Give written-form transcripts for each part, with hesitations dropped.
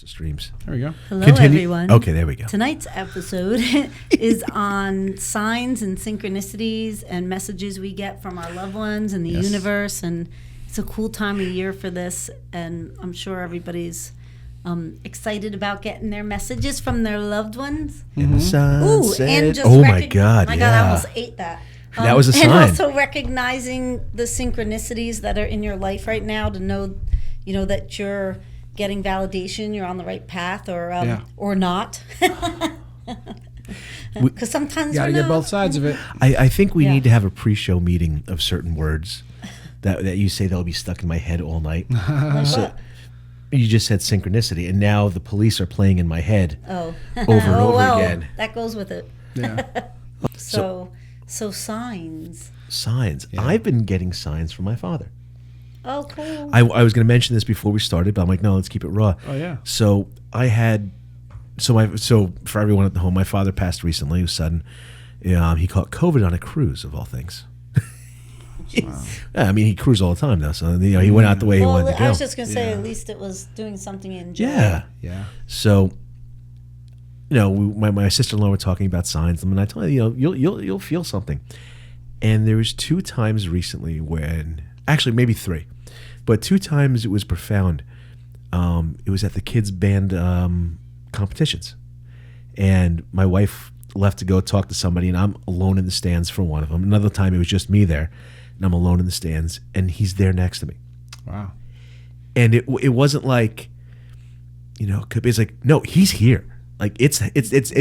the streams. There we go. Hello, Continue. everyone. Okay, there we go. Tonight's episode is on signs and synchronicities and messages we get from our loved ones and the universe. And it's a cool time of year for this. And I'm sure everybody's excited about getting their messages from their loved ones. And the sunset. And just my God, I yeah. almost ate that. That was a sign. And also recognizing the synchronicities that are in your life right now to know, that you're getting validation, you're on the right path, or not. Because sometimes You got to get both sides of it. I think we need to have a pre-show meeting of certain words that you say that'll be stuck in my head all night. Like You just said synchronicity, and now the police are playing in my head over and over again. That goes with it. Yeah. So signs. Signs. Yeah. I've been getting signs from my father. Oh, cool. I was going to mention this before we started, but I'm like, no, let's keep it raw. Oh, yeah. So I had, so for everyone at the home, my father passed recently. It was sudden. He caught COVID on a cruise, of all things. Wow. Yeah, I mean, he cruised all the time, though. So he went out the way he wanted to go. I was just going to say, Yeah. at least it was doing something you enjoy. Yeah. Yeah. So, my sister-in-law were talking about signs, and I told her, you'll feel something. And there was 2 times recently when, actually maybe 3, but 2 times it was profound. It was at the kids' band competitions, and my wife left to go talk to somebody, and I'm alone in the stands for one of them. Another time it was just me there, and I'm alone in the stands, and he's there next to me. Wow. And it wasn't like, it's like, no, he's here. Like it's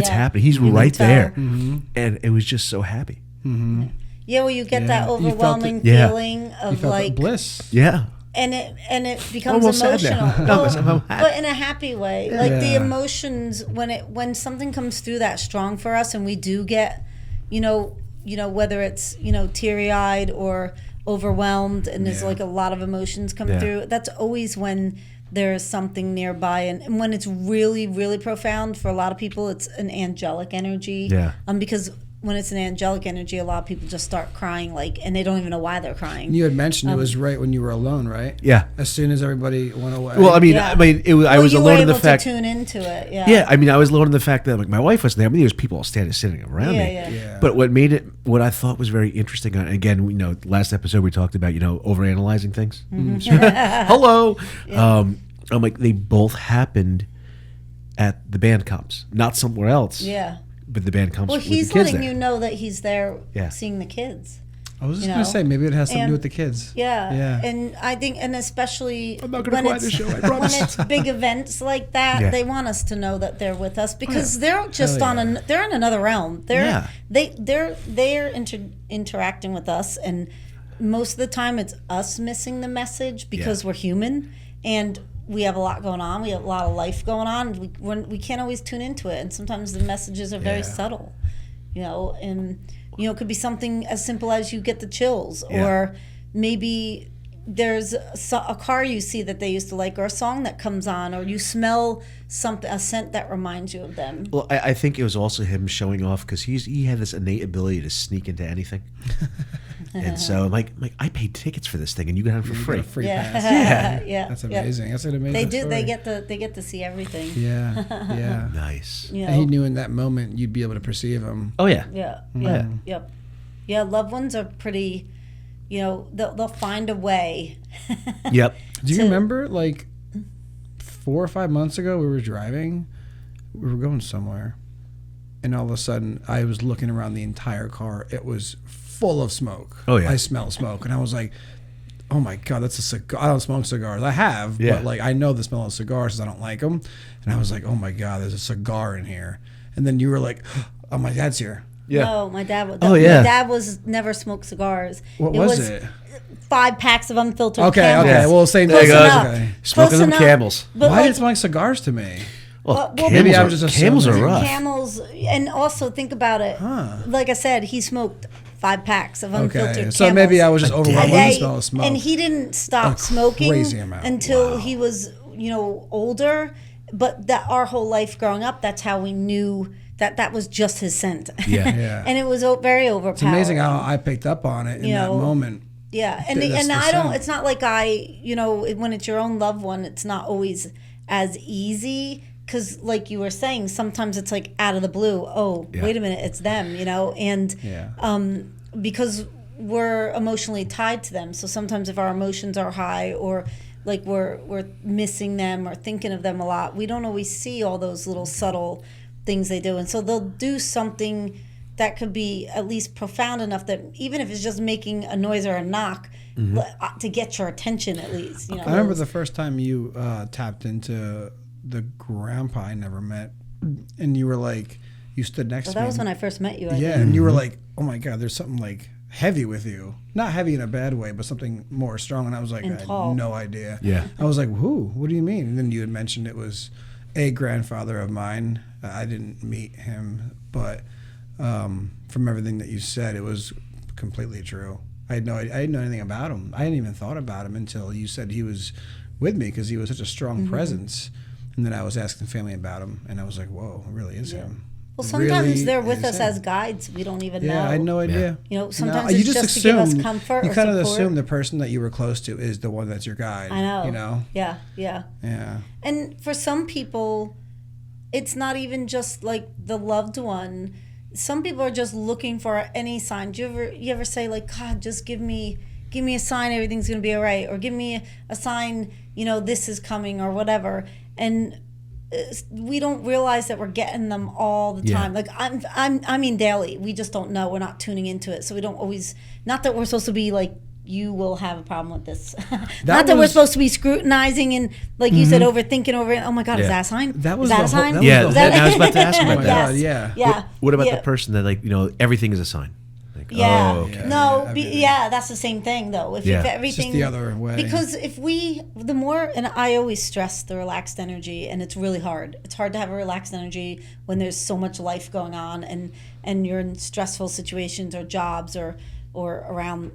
happening. He's right there, and it was just so happy. Mm-hmm. Yeah, well, you get that You felt overwhelming it. Yeah. feeling You of felt like bliss. Yeah, and it becomes Almost sad emotional. now. No, Well, I'm happy. but in a happy way. Like the Yeah. emotions when something comes through that strong for us and we do get, whether it's, teary-eyed or overwhelmed and there's like a lot of emotions come through, that's always when there's something nearby, and when it's really, really profound for a lot of people, it's an angelic energy. Yeah. Because when it's an angelic energy, a lot of people just start crying, and they don't even know why they're crying. You had mentioned it was right when you were alone, right? yeah. As soon as everybody went away. Well, I mean, Yeah. I was alone in the fact. You were able to tune into it. Yeah. Yeah, I mean, I was alone in the fact that my wife wasn't there. I mean, there's people all sitting around me. Yeah. Yeah. But what I thought was very interesting, again, last episode we talked about, overanalyzing things. Hello. I'm like, they both happened at the band comps, not somewhere else. Yeah. But the band comps Well, with the he's kids letting there. you know that he's there Yeah. seeing the kids. I was just you going to know, say, maybe it has something to do and- with the kids. Yeah. Yeah. And I think, and especially I'm not gonna when cry at it's, this show, I when promise. it's big events like that, Yeah. they want us to know that they're with us because they're just Hell on yeah. they're in another realm. They're Yeah. they're interacting with us, and most of the time it's us missing the message because we're human and we have a lot going on. We have a lot of life going on. We can't always tune into it, and sometimes the messages are very subtle, and it could be something as simple as you get the chills, or maybe there's a car you see that they used to like, or a song that comes on, or you smell a scent that reminds you of them. Well, I think it was also him showing off because he had this innate ability to sneak into anything. And so I'm like, I paid tickets for this thing, and you got it for You free. got a free Yeah. pass. Yeah. That's amazing. That's an amazing They do. story. They get to see everything. Yeah. Yeah. Nice. And he knew in that moment you'd be able to perceive him. Oh yeah. Yeah. Loved ones are pretty. They'll find a way. Yep. Do you remember, like, 4 or 5 months ago, we were driving, we were going somewhere, and all of a sudden, I was looking around the entire car. It was full of smoke. Oh, yeah. I smelled smoke, and I was like, oh my God, that's a cigar. I don't smoke cigars. I have, but, like, I know the smell of cigars because I don't like them. And I was like, oh my God, there's a cigar in here. And then you were like, oh, my dad's here. Yeah. No, my dad. Oh, yeah. My dad was never smoked cigars. What was it? 5 packs of unfiltered. Okay, Camels. okay. Well, same There you thing. go. enough. Okay. Smoking Close them enough. Camels. But Why like, did it smell like cigars to me? Well, maybe I was just Camels are assuming. rough. Camels, and also think about it. Like I said, he smoked 5 packs of unfiltered Okay, Camels. so maybe I was just overwhelmed with the And smell of smoke. And he didn't stop A smoking crazy amount. until Wow. he was, older. But that our whole life growing up, that's how we knew that was just his scent. Yeah. Yeah. And it was very overpowering. It's amazing how I picked up on it in You that know, moment. Yeah, and That's and the I don't. scent. It's not like when it's your own loved one, it's not always as easy. Because like you were saying, sometimes it's like out of the blue. Oh, wait a minute, it's them, and because we're emotionally tied to them. So sometimes if our emotions are high or like we're missing them or thinking of them a lot, we don't always see all those little subtle things they do. And so they'll do something that could be at least profound enough that even if it's just making a noise or a knock, to get your attention at least. I remember the first time you tapped into the grandpa I never met, and you were like, you stood next to me. That was when I first met you. And you were like, oh my God, there's something like heavy with you. Not heavy in a bad way, but something more strong. And I was like, I had no idea. Yeah. I was like, who? What do you mean? And then you had mentioned it was a grandfather of mine. I didn't meet him, but from everything that you said, it was completely true. I didn't know anything about him. I hadn't even thought about him until you said he was with me because he was such a strong presence. And then I was asking family about him, and I was like, whoa, it really is him. Well, sometimes they're with us as guides. We don't even know. Yeah, I had no idea. Sometimes it's just to give us comfort. You kind of assume the person that you were close to is the one that's your guide. I know. You know? Yeah. And for some people, it's not even just like the loved one. Some people are just looking for any sign. Do you ever say like, God, just give me a sign, everything's gonna be all right, or give me a sign, this is coming or whatever. And we don't realize that we're getting them all the time. Like I mean daily. We just don't know. We're not tuning into it, so we don't always. Not that we're supposed to be like, you will have a problem with this. Not that we're supposed to be scrutinizing and, like you said, overthinking over it. Oh my God, is that a sign? That was is that a sign? I was about to ask about that. Yeah. What about the person that everything is a sign? That's the same thing though. If everything, it's just the other way. Because the more, and I always stress the relaxed energy, and it's really hard. It's hard to have a relaxed energy when there's so much life going on, and you're in stressful situations or jobs or around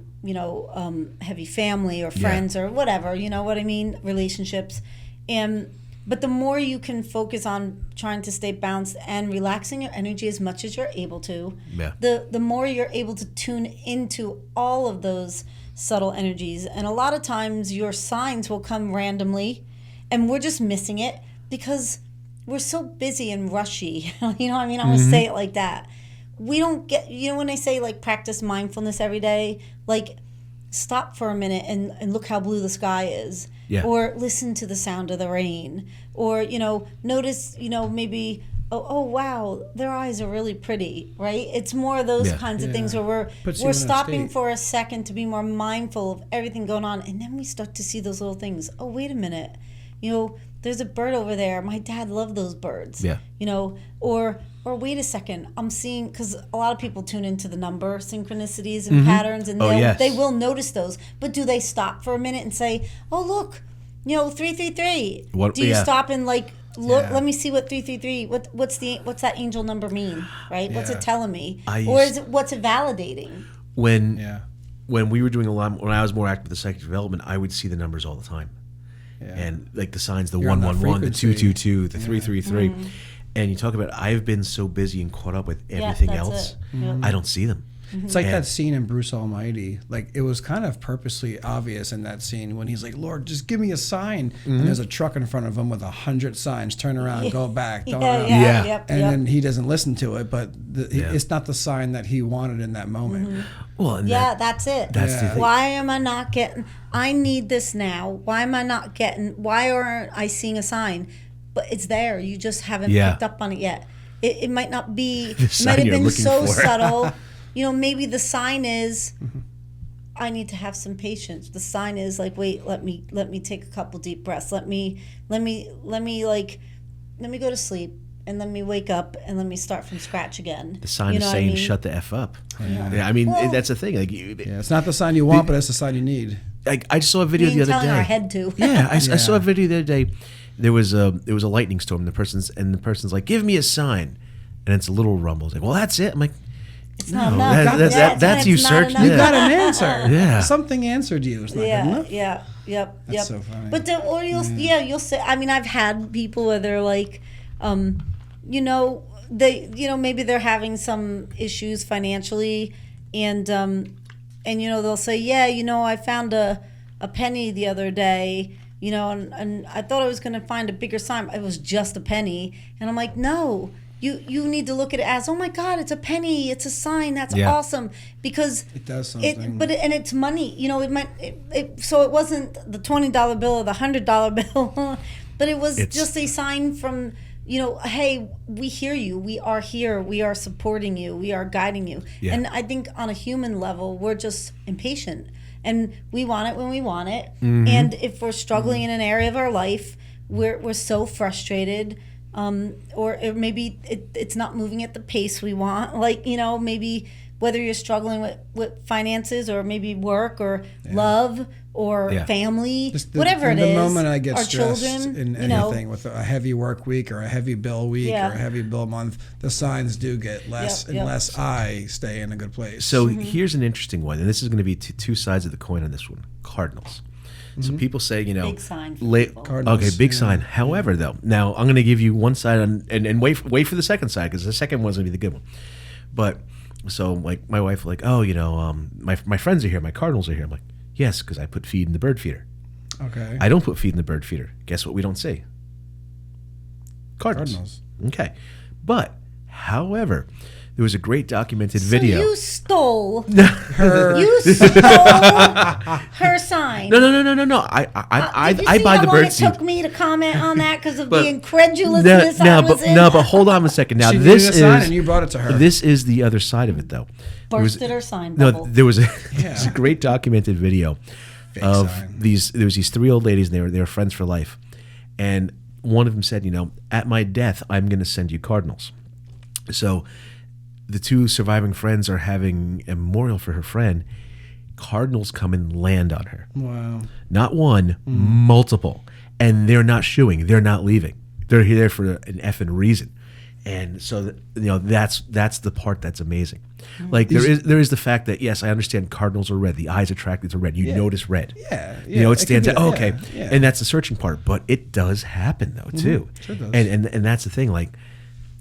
heavy family or friends or whatever. You know what I mean? Relationships, But the more you can focus on trying to stay balanced and relaxing your energy as much as you're able to, the more you're able to tune into all of those subtle energies. And a lot of times your signs will come randomly and we're just missing it because we're so busy and rushy. You know what I mean? I'm going to say it like that. We don't get, when they say like practice mindfulness every day, like stop for a minute and look how blue the sky is. Yeah. Or listen to the sound of the rain. Or, notice, maybe, oh, wow, their eyes are really pretty, right? It's more of those kinds of things where we're stopping for a second to be more mindful of everything going on. And then we start to see those little things. Oh, wait a minute. There's a bird over there. My dad loved those birds. Yeah. Or wait a second, I'm seeing, because a lot of people tune into the number synchronicities and patterns, and they will notice those. But do they stop for a minute and say, oh, look, 333? Do you stop and like, look, let me see what 333, what's that angel number mean, right? What's it telling me? What's it validating? When we were doing when I was more active with the psychic development, I would see the numbers all the time. Yeah. And like the signs, the 111, the 222, the 333. And you talk about, I've been so busy and caught up with everything else, I don't see them. It's like that scene in Bruce Almighty. Like, it was kind of purposely obvious in that scene when he's like, Lord, just give me a sign. And there's a truck in front of him with 100 signs. Turn around, go back. Then he doesn't listen to it, but it's not the sign that he wanted in that moment. Well, that's it. That's the thing. Why am I not getting, I need this now. Why am I not getting, why aren't I seeing a sign? But it's there. You just haven't picked up on it yet. It might not be, it might have been so subtle. Maybe the sign is, I need to have some patience. The sign is like, wait, let me take a couple deep breaths. Let me go to sleep and let me wake up and let me start from scratch again. The sign is saying, shut the F up. Yeah. I mean, that's the thing. Like, it's not the sign you want, but it's the sign you need. I just saw a video the other day. Our head to. I saw a video the other day. There was a lightning storm. The person's like, give me a sign, and it's a little rumble. It's like, well, that's it. I'm like, it's not enough. That's you searched. You got an answer. Yeah, something answered you. It's not good enough. Yep. That's so funny. But you'll say. I mean, I've had people where they're like, maybe they're having some issues financially, and they'll say, I found a penny the other day. you know, and I thought I was going to find a bigger sign. It was just a penny. And I'm like, no, you need to look at it as, oh my God, it's a penny. It's a sign. That's awesome. Because it does something. And it's money. You know, so it wasn't the $20 bill or the $100 bill, but it was just a sign from, you know, hey, we hear you. We are here. We are supporting you. We are guiding you. Yeah. And I think on a human level, we're just impatient. And we want it when we want it. Mm-hmm. And if we're struggling in an area of our life, we're so frustrated, or maybe it's not moving at the pace we want. Like, you know, maybe whether you're struggling with finances or maybe work or love or family, whatever it is. The moment I get our stressed children, in anything with a heavy work week or a heavy bill week or a heavy bill month, the signs do get less unless I stay in a good place. So here's an interesting one, and this is going to be two sides of the coin on this one. Cardinals. So people say, you know, big sign. Cardinals, okay, big sign. However, though, now I'm going to give you one side and wait for the second side, because the second one's going to be the good one. But so like my wife, like, oh, you know, my friends are here, my Cardinals are here. I'm like, yes, because I put feed in the bird feeder. Okay. I don't put feed in the bird feeder. Guess what we don't see? Cardinals. Okay. But, however, there was a great documented video. You stole her. You stole her sign. No. I buy the bird seed. It took me to comment on that because of the incredulousness I was in. No, but hold on a second. Now she this is sign and you brought it to her. This is the other side of it, though. Bursted her sign bubble. No, there was a great documented video of these. There was these three old ladies, and they were friends for life. And one of them said, you know, at my death, I'm going to send you cardinals. So the two surviving friends are having a memorial for her friend. Cardinals come and land on her. Wow. Not one, multiple. And they're not shooing. They're not leaving. They're here for an effing reason. And so, you know, that's the part that's amazing. Like there is the fact that, yes, I understand cardinals are red. The eye's attracted to red. You notice red. Yeah. You know, it stands out. Oh, okay. Yeah. And that's the searching part. But it does happen though too. Sure does. And that's the thing. Like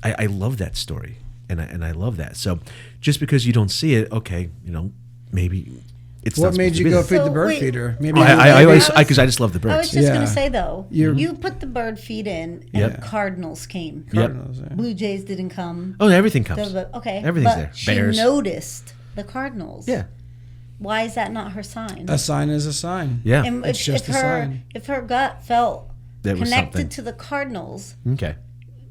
I love that story. And I love that. So just because you don't see it, okay, you know, maybe it's what not made you go feed the bird feeder? Maybe I just love the birds. I was just going to say though, you put the bird feed in, and Cardinals came. Cardinals, Blue Jays didn't come. Oh, everything comes. Okay, everything's there. Bears. She noticed the Cardinals. Yeah. Why is that not her sign? A sign is a sign. Yeah. And it's just a sign. If her gut felt that connected to the Cardinals, okay,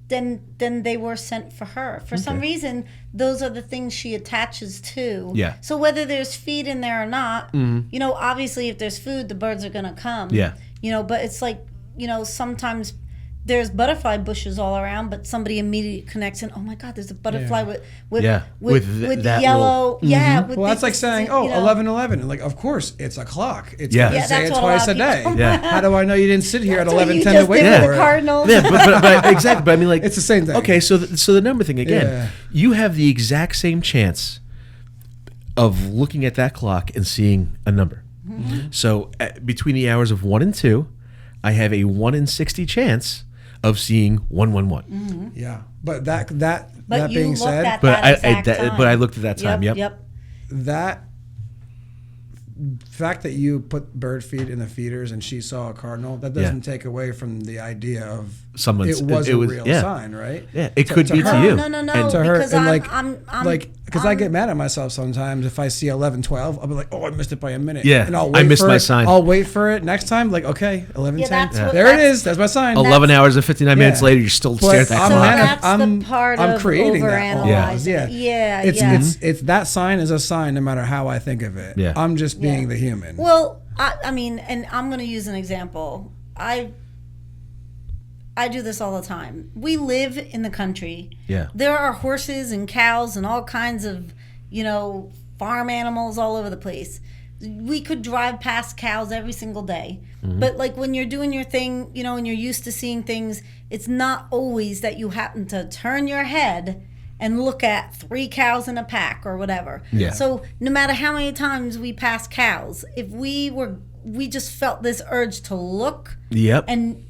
then they were sent for her. For some reason, those are the things she attaches to. Yeah. So whether there's feed in there or not, you know, obviously if there's food, the birds are going to come. Yeah. You know, but it's like, you know, sometimes there's butterfly bushes all around, but somebody immediately connects and, oh my God, there's a butterfly with that yellow. Little, well, that's like saying, 11:11. And like, of course, it's a clock. It's going to say it twice a day. Yeah. How do I know you didn't sit here at 11:10 to wait for it? Cardinals. Yeah, but exactly. But I mean, like, it's the same thing. Okay, so the number thing again, you have the exact same chance of looking at that clock and seeing a number. Mm-hmm. So between the hours of 1 and 2, I have a 1 in 60 chance of seeing 111. Mm-hmm. Yeah, but that being said, but I looked at that time. Yep. That fact that you put bird feed in the feeders and she saw a cardinal, that doesn't take away from the idea of it was a real sign, right? Yeah, it could be to you. No. And to her, because and I get mad at myself sometimes if I see 11:12, I'll be like, oh, I missed it by a minute. Yeah, and I missed my sign. I'll wait for it next time. Like, okay, 11:10. There it is. That's my sign. 11 hours and 59 minutes later, you're still staring at that clock. That's the part I'm creating that. Yeah. It's that sign is a sign no matter how I think of it. Yeah. I'm just being the human. Well, I mean, and I'm going to use an example. I do this all the time. We live in the country. Yeah. There are horses and cows and all kinds of, you know, farm animals all over the place. We could drive past cows every single day. Mm-hmm. But like when you're doing your thing, you know, and you're used to seeing things, it's not always that you happen to turn your head and look at 3 cows in a pack or whatever. Yeah. So no matter how many times we pass cows, if we just felt this urge to look and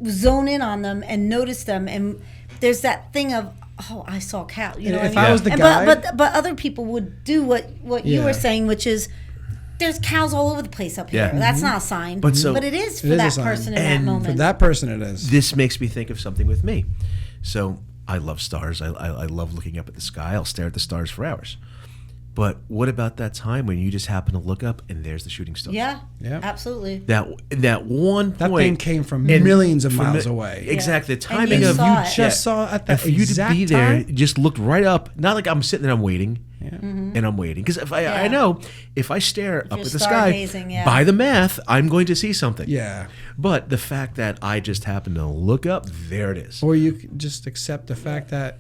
zone in on them and notice them, and there's that thing of, oh, I saw a cow. You know, if I was the guy, but other people would do what you were saying, which is there's cows all over the place up here. Yeah. That's not a sign. But it is for is a that sign. person in that And moment. For that person, it is. This makes me think of something with me. So I love stars. I love looking up at the sky. I'll stare at the stars for hours. But what about that time when you just happen to look up and there's the shooting star? Yeah, Yeah. absolutely. That one That point thing came from millions of miles away. Exactly. The And timing you of saw you it. Just saw it at and that for you to exact be there, time. just looked right up. Not like I'm sitting there, I'm waiting, Yeah. and I'm waiting because if I Yeah. know if I stare up you're at the sky, stargazing, yeah. by the math, I'm going to see something. Yeah. But the fact that I just happened to look up, there it is. Or you could just accept the fact that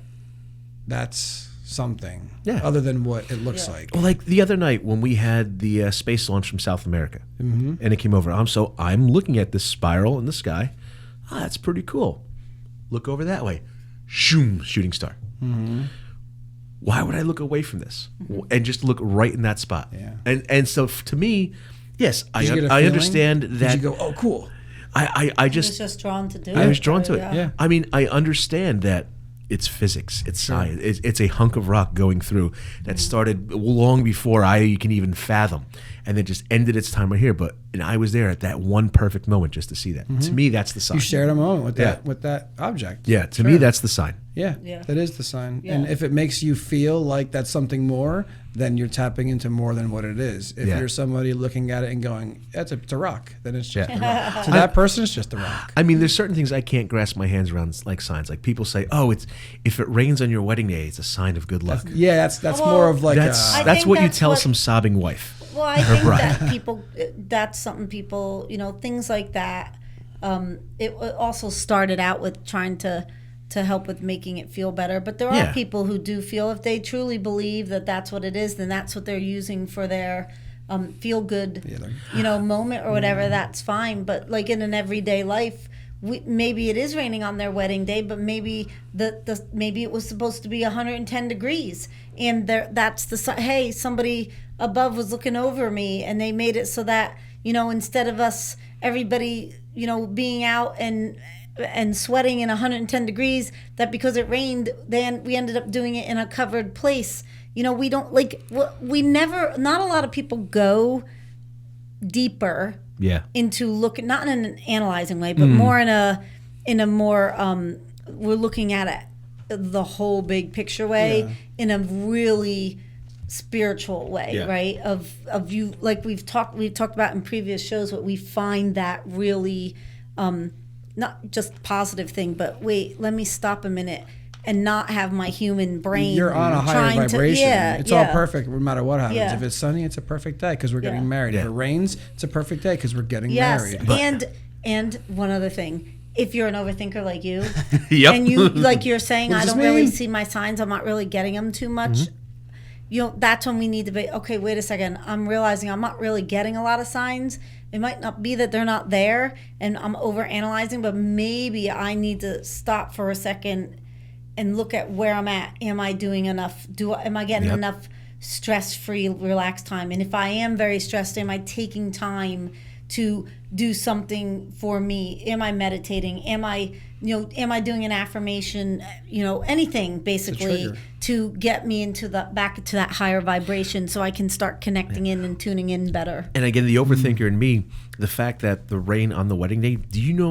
that's something Yeah. other than what it looks Yeah. like. Well, like the other night when we had the space launch from South America, and it came over. I'm looking at this spiral in the sky. Ah, that's pretty cool. Look over that way. Shoom, shooting star. Why would I look away from this and just look right in that spot? Yeah. And so to me, yes, Did you get a I feeling? understand that. Did you go, oh, cool? I I was just just drawn to do it. I was drawn to it. Yeah. I mean, I understand that it's physics, it's science, it's a hunk of rock going through that started long before I can even fathom, and it just ended its time right here. And I was there at that one perfect moment just to see that. To me, that's the sign. You shared a moment with Yeah. that object. Yeah, to Sure. me, that's the sign. Yeah, Yeah. that is the sign. Yeah. And if it makes you feel like that's something more, then you're tapping into more than what it is. If Yeah. you're somebody looking at it and going, it's a rock, then it's just Yeah. a rock. To that person, it's just a rock. I mean, there's certain things I can't grasp my hands around, like signs. Like people say, "Oh, it's if it rains on your wedding day, it's a sign of good luck." Yeah, that's Well, more of like That's I that's think what you that's tell what- some sobbing wife. Well, I think that people, that's something people, things like that. It also started out with trying to help with making it feel better. But there are Yeah. people who do feel if they truly believe that that's what it is, then that's what they're using for their feel good, moment or whatever. That's fine. But like in an everyday life, maybe it is raining on their wedding day, but maybe maybe it was supposed to be 110 degrees, and that's hey, somebody above was looking over me, and they made it so that instead of everybody being out and sweating in 110 degrees, that because it rained, then we ended up doing it in a covered place. We don't not a lot of people go deeper Yeah. into looking, not in an analyzing way, but more in a more we're looking at it the whole big picture way, in a really spiritual way, Yeah. right? Of you, like we've talked about in previous shows, what we find that really not just positive thing, but wait, let me stop a minute and not have my human brain. You're on a higher trying vibration. To, It's all perfect no matter what happens. Yeah. If it's sunny, it's a perfect day because we're getting Yeah. married. If Yeah. it rains, it's a perfect day because we're getting Yes, married. and one other thing. If you're an overthinker like you, Yep. and you like you're saying, What I does don't this really mean? see my signs. I'm not really getting them too much. That's when we need to be okay. Wait a second. I'm realizing I'm not really getting a lot of signs. It might not be that they're not there, and I'm over analyzing, but maybe I need to stop for a second and look at where I'm at. Am I doing enough? Am I getting Yep. enough stress-free, relaxed time? And if I am very stressed, am I taking time to do something for me? Am I meditating? Am I doing an affirmation? Anything basically trigger. to get me back to that higher vibration, so I can start connecting in and tuning in better. And again, the overthinker in me, the fact that the rain on the wedding day, do you know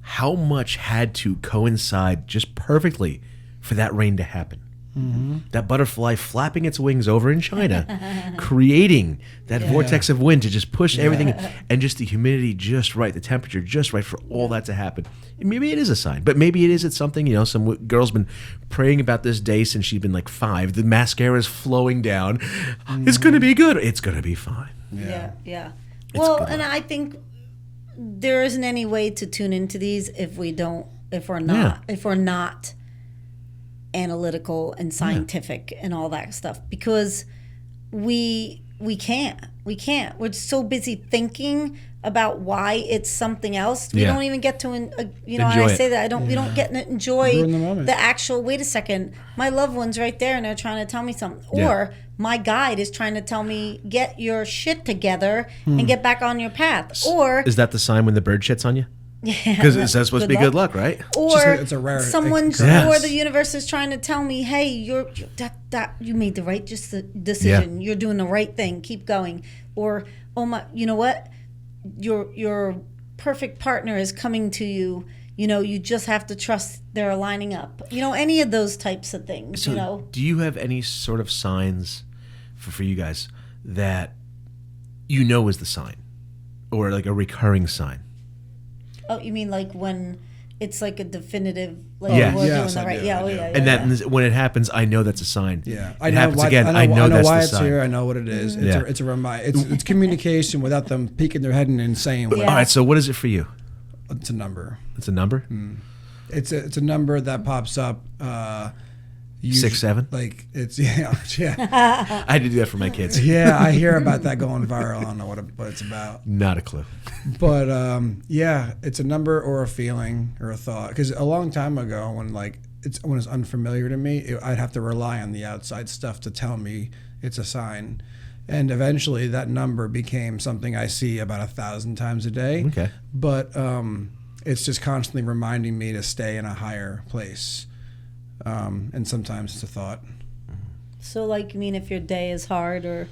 how much had to coincide just perfectly for that rain to happen? That butterfly flapping its wings over in China, creating that vortex of wind to just push everything, and just the humidity just right, the temperature just right for all that to happen. And maybe it is a sign, but maybe it's something, some girl's been praying about this day since she's been like 5. The mascara is flowing down. It's going to be good. It's going to be fine. Yeah. Well, good and luck. I think there isn't any way to tune into these if we're not analytical and scientific and all that stuff, because we can't. We're so busy thinking about why it's something else. We Yeah. don't even get to and Enjoy I it. say that we don't get to enjoy You're in the moment. the actual. Wait a second, my loved one's right there and they're trying to tell me something, Yeah. or my guide is trying to tell me, get your shit together and get back on your path. Or Is that the sign when the bird shits on you? Because it's supposed to be good luck, right? Or it's a rare someone, Yes. or the universe is trying to tell me, hey, you made the right decision. You're doing the right thing. Keep going. Or, oh my, you know what? Your perfect partner is coming to you. You know, you just have to trust they're lining up. You know, any of those types of things. So you know, do you have any sort of signs for you guys that you know is the sign, or like a recurring sign? oh, you mean like when it's like a definitive, like Yeah. we're Yes, doing the I right, do, yeah, I oh do. yeah, And yeah. that when it happens, I know that's a sign. Yeah, It happens again. I know that's why the it's sign. here. I know what it is. It's Yeah. it's a reminder. It's communication without them peeking their head and saying what. Yeah. All right. So what is it for you? It's a number. It's a number. It's a number that pops up. 6, 7. Like it's yeah. I had to do that for my kids. Yeah, I hear about that going viral. I don't know what it's about. Not a clue. But yeah, it's a number or a feeling or a thought. Because a long time ago, when it's unfamiliar to me, I'd have to rely on the outside stuff to tell me it's a sign. And eventually, that number became something I see about 1,000 times a day. Okay. But it's just constantly reminding me to stay in a higher place. And sometimes it's a thought. So, like, you mean if your day is hard, or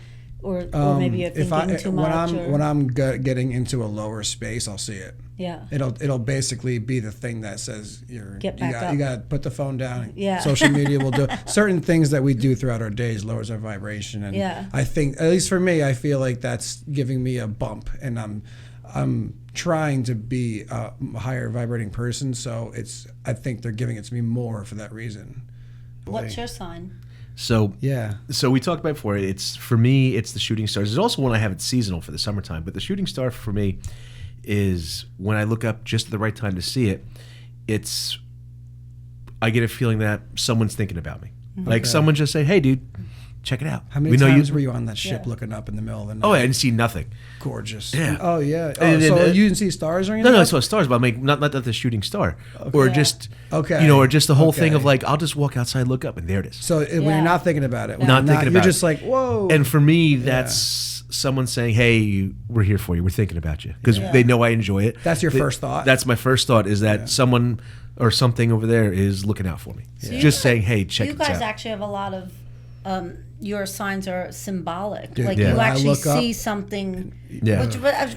maybe you're thinking too much, when I'm getting into a lower space, I'll see it. yeah, It'll basically be the thing that says Get back up. you got to put the phone down. Yeah. Social media will do certain things that we do throughout our days lowers our vibration, and Yeah. I think, at least for me, I feel like that's giving me a bump, and I'm trying to be a higher vibrating person, so I think they're giving it to me more for that reason. What's your sign? So Yeah. So we talked about before. It's for me. It's the shooting stars. There's also one I have. It's seasonal for the summertime, but the shooting star for me is when I look up just at the right time to see it. I get a feeling that someone's thinking about me. Like someone just say, "Hey, dude, check it out." How many We know times were you on that ship Yeah. looking up in the middle of the night? Oh, I didn't see nothing. Gorgeous. Yeah. Oh, yeah. Oh, And then, so you didn't see stars or anything? No, I saw stars, but I mean, not that the shooting star, or Yeah. just Okay. or just the whole thing of Okay. like, I'll just walk outside, look up, and there it is. So when Yeah. you're not thinking about it, when Not you're thinking about you're it. just like, whoa. And for me, that's someone saying, "Hey, we're here for you. We're thinking about you," because Yeah. they know I enjoy it. That's your first thought? That's my first thought. Is that someone or something over there is looking out for me? Just saying, "Hey, check You this guys out." actually have a lot of your signs are symbolic. Dude, like yeah. you when I actually look up- see something, Yeah.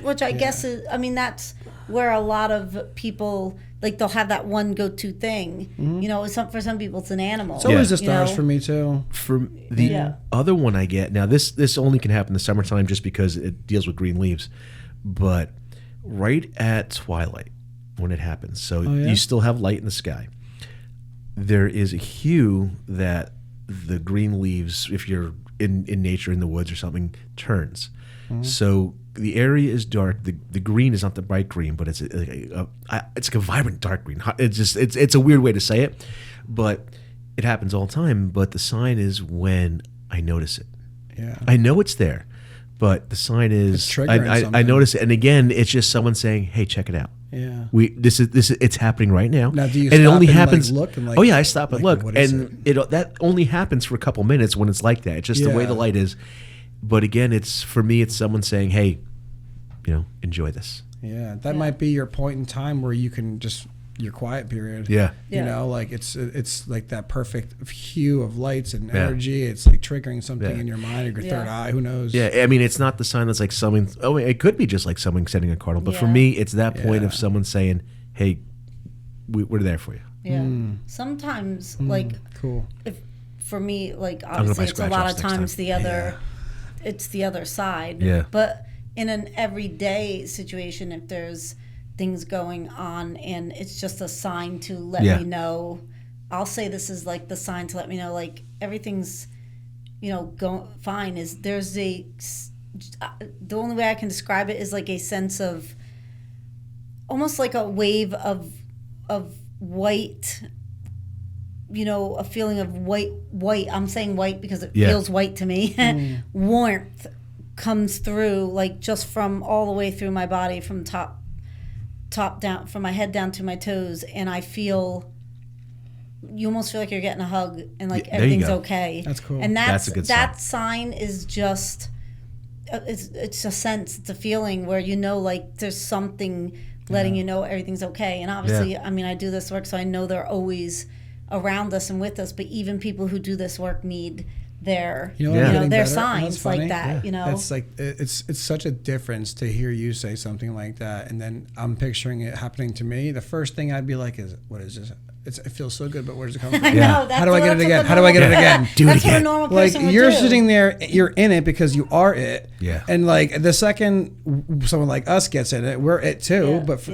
which I guess is. I mean, that's where a lot of people like they'll have that one go-to thing. You know, for some people it's an animal. It's always Yeah. the stars You know? for me, too. For the Yeah. other one I get now, this only can happen in the summertime just because it deals with green leaves, but right at twilight when it happens, so yeah? you still have light in the sky. There is a hue that the green leaves, if you're in nature in the woods or something, turns. So the area is dark. The green is not the bright green, but it's like a vibrant dark green. It's a weird way to say it, but it happens all the time. But the sign is when I notice it. Yeah. I know it's there, but the sign is It's triggering I something. notice it, and again, it's just someone saying, "Hey, check it out." Yeah. This is it's happening right now. Now, do you and it stop only and, like, happens. look and, like- oh yeah, I stop and like, look, what is and that only happens for a couple minutes when it's like that. It's just the way Yeah. the light is. But again, it's for me. It's someone saying, "Hey, enjoy this." Yeah. That might be your point in time where you can just, your quiet period. Yeah. You Yeah. know, like it's like that perfect hue of lights and Yeah. energy. It's like triggering something Yeah. in your mind or your Yeah. third eye. Who knows? Yeah, I mean, it's not the sign that's like someone. Oh, it could be just like someone setting a cardinal. But for Yeah. me, it's that point of Yeah. someone saying, "Hey, we're there for you." Yeah. Sometimes, like, Cool. if for me, like gonna obviously buy it's a lot of scratch-offs next times time. the other, it's the other side. Yeah. But in an everyday situation, if there's things going on and it's just a sign to let Yeah. me know, I'll say this is like the sign to let me know like everything's, going fine. Is there's the only way I can describe it is like a sense of almost like a wave of white, a feeling of white. I'm saying white because it Yeah. feels white to me. Warmth comes through, like just from all the way through my body, from top down, from my head down to my toes, and you almost feel like you're getting a hug and like There you everything's go. okay. That's cool. And That's a good sign. that sign is just it's a sense, it's a feeling where like there's something letting you know everything's okay. And obviously, I mean, I do this work, so I know they're always around us and with us. But even people who do this work need their, their signs like that. It's like it's such a difference to hear you say something like that, and then I'm picturing it happening to me. The first thing I'd be like is, "What is this? It feels so good, but where does it come from? I know, How do I get it again? How do I get it again? Do it that's again." what a normal Like person would you're do. sitting there, you're in it because you are it. Yeah. And like the second someone like us gets in it, we're it too. Yeah, But